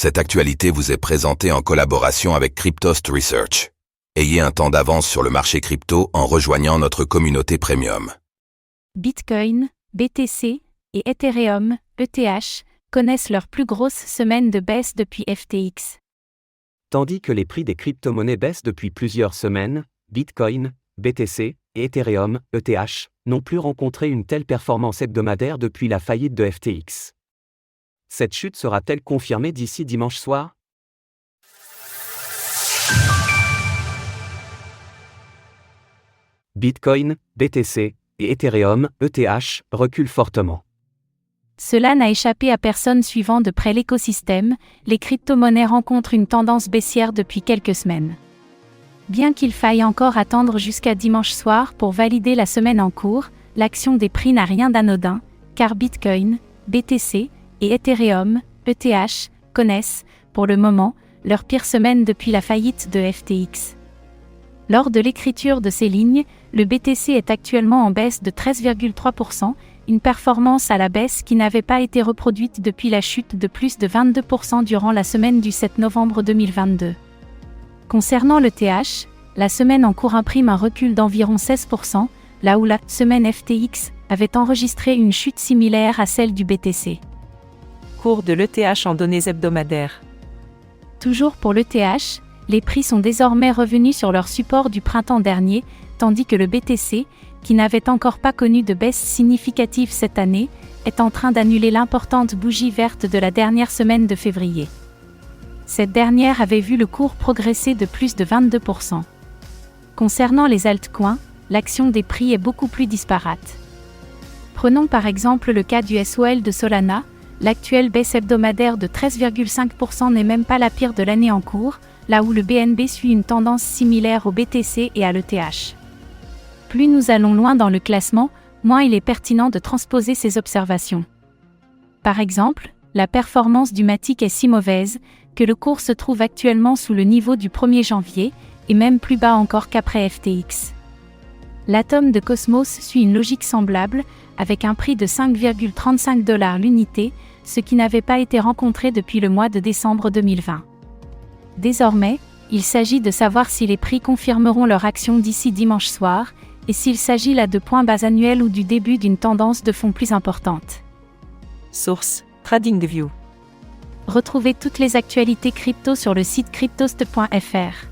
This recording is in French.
Cette actualité vous est présentée en collaboration avec Cryptost Research. Ayez un temps d'avance sur le marché crypto en rejoignant notre communauté premium. Bitcoin, BTC et Ethereum, ETH, connaissent leur plus grosse semaine de baisse depuis FTX. Tandis que les prix des crypto-monnaies baissent depuis plusieurs semaines, Bitcoin, BTC et Ethereum, ETH, n'ont plus rencontré une telle performance hebdomadaire depuis la faillite de FTX. Cette chute sera-t-elle confirmée d'ici dimanche soir ? Bitcoin, BTC et Ethereum, ETH, reculent fortement. Cela n'a échappé à personne suivant de près l'écosystème, les crypto-monnaies rencontrent une tendance baissière depuis quelques semaines. Bien qu'il faille encore attendre jusqu'à dimanche soir pour valider la semaine en cours, l'action des prix n'a rien d'anodin, car Bitcoin, BTC et Ethereum, ETH, connaissent, pour le moment, leur pire semaine depuis la faillite de FTX. Lors de l'écriture de ces lignes, le BTC est actuellement en baisse de 13,3%, une performance à la baisse qui n'avait pas été reproduite depuis la chute de plus de 22% durant la semaine du 7 novembre 2022. Concernant l'ETH, la semaine en cours imprime un recul d'environ 16%, là où la semaine FTX avait enregistré une chute similaire à celle du BTC. Cours de l'ETH en données hebdomadaires. Toujours pour l'ETH, les prix sont désormais revenus sur leur support du printemps dernier, tandis que le BTC, qui n'avait encore pas connu de baisse significative cette année, est en train d'annuler l'importante bougie verte de la dernière semaine de février. Cette dernière avait vu le cours progresser de plus de 22%. Concernant les altcoins, l'action des prix est beaucoup plus disparate. Prenons par exemple le cas du SOL de Solana, l'actuelle baisse hebdomadaire de 13,5% n'est même pas la pire de l'année en cours, là où le BNB suit une tendance similaire au BTC et à l'ETH. Plus nous allons loin dans le classement, moins il est pertinent de transposer ces observations. Par exemple, la performance du Matic est si mauvaise que le cours se trouve actuellement sous le niveau du 1er janvier, et même plus bas encore qu'après FTX. L'atome de Cosmos suit une logique semblable, avec un prix de 5,35 $ l'unité, ce qui n'avait pas été rencontré depuis le mois de décembre 2020. Désormais, il s'agit de savoir si les prix confirmeront leur action d'ici dimanche soir, et s'il s'agit là de points bas annuels ou du début d'une tendance de fond plus importante. Source: TradingView. Retrouvez toutes les actualités crypto sur le site cryptost.fr.